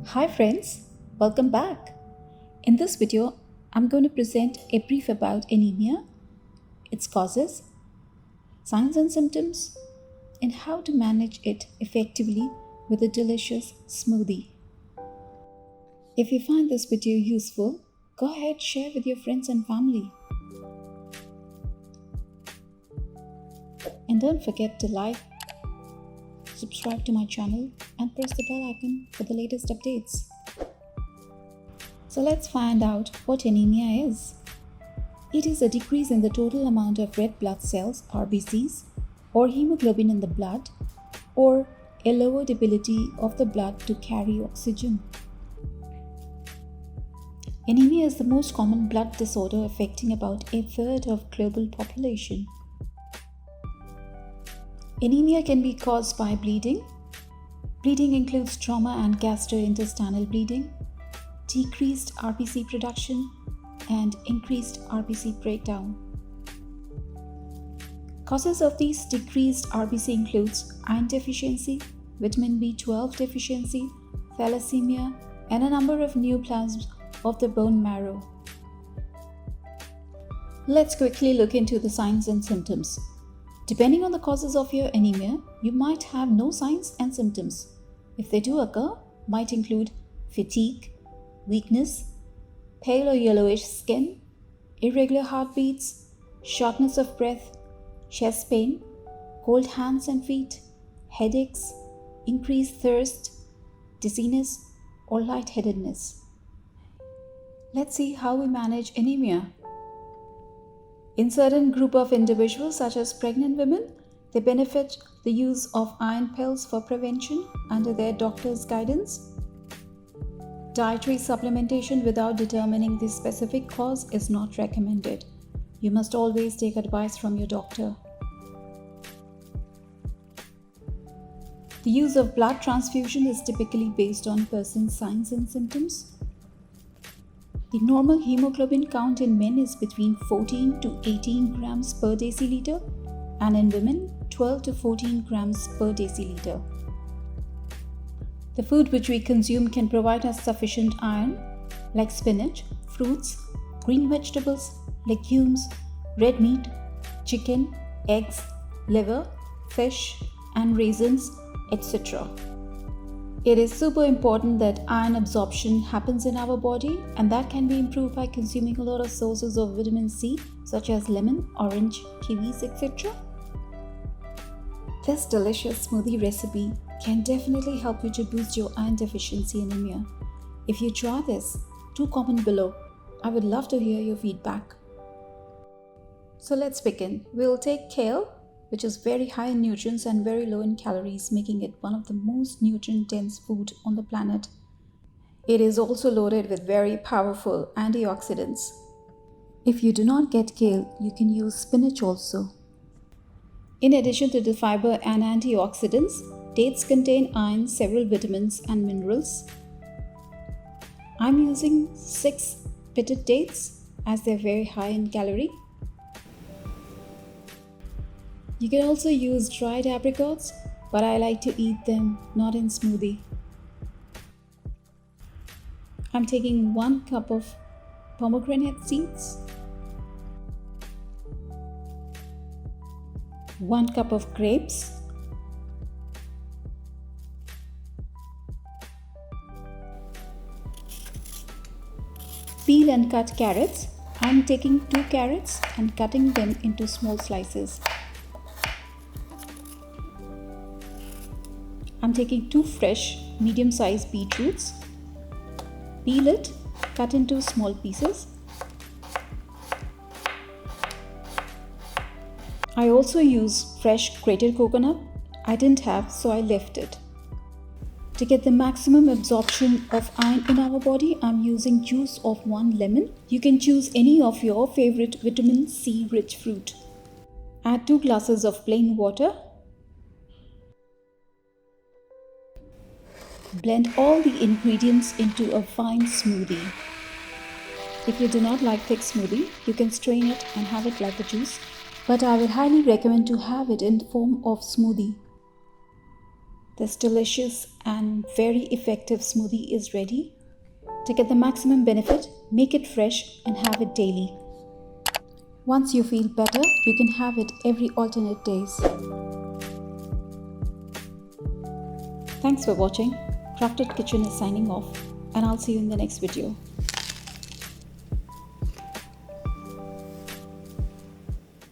Hi friends, welcome back. In this video, I'm going to present a brief about anemia, its causes, signs and symptoms, and how to manage it effectively with a delicious smoothie. If you find this video useful, go ahead, share with your friends and family. And don't forget to like, subscribe to my channel, and press the bell icon for the latest updates. So let's find out what anemia is. It is a decrease in the total amount of red blood cells, RBCs, or hemoglobin in the blood, or a lowered ability of the blood to carry oxygen. Anemia is the most common blood disorder affecting about a third of global population. Anemia can be caused by bleeding. Bleeding includes trauma and gastrointestinal bleeding, decreased RBC production, and increased RBC breakdown. Causes of these decreased RBC includes iron deficiency, vitamin B12 deficiency, thalassemia, and a number of neoplasms of the bone marrow. Let's quickly look into the signs and symptoms. Depending on the causes of your anemia, you might have no signs and symptoms. If they do occur, might include fatigue, weakness, pale or yellowish skin, irregular heartbeats, shortness of breath, chest pain, cold hands and feet, headaches, increased thirst, dizziness, or lightheadedness. Let's see how we manage anemia. In certain group of individuals such as pregnant women, they benefit the use of iron pills for prevention under their doctor's guidance. Dietary supplementation without determining the specific cause is not recommended. You must always take advice from your doctor. The use of blood transfusion is typically based on person's signs and symptoms. The normal hemoglobin count in men is between 14 to 18 grams per deciliter, and in women 12 to 14 grams per deciliter. The food which we consume can provide us sufficient iron, like spinach, fruits, green vegetables, legumes, red meat, chicken, eggs, liver, fish, and raisins, etc. It is super important that iron absorption happens in our body, and that can be improved by consuming a lot of sources of vitamin C such as lemon, orange, kiwis, etc. This delicious smoothie recipe can definitely help you to boost your iron deficiency anemia. If you try this, do comment below. I would love to hear your feedback. So let's begin. We'll take kale, which is very high in nutrients and very low in calories, making it one of the most nutrient-dense food on the planet. It is also loaded with very powerful antioxidants. If you do not get kale, you can use spinach also. In addition to the fiber and antioxidants, dates contain iron, several vitamins and minerals. I'm using 6 pitted dates as they're very high in calorie. You can also use dried apricots, but I like to eat them not in smoothie. I'm taking 1 cup of pomegranate seeds, 1 cup of grapes, peel and cut carrots. I'm taking 2 carrots and cutting them into small slices. I'm taking 2 fresh, medium-sized beetroots. Peel it, cut into small pieces. I also use fresh grated coconut. I didn't have, so I left it. To get the maximum absorption of iron in our body, I'm using juice of 1 lemon. You can choose any of your favorite vitamin C rich fruit. Add 2 glasses of plain water. Blend all the ingredients into a fine smoothie. If you do not like thick smoothie, you can strain it and have it like a juice, but I would highly recommend to have it in the form of smoothie. This delicious and very effective smoothie is ready. To get the maximum benefit, make it fresh and have it daily. Once you feel better, you can have it every alternate days. Thanks for watching. Crafted Kitchen is signing off, and I'll see you in the next video.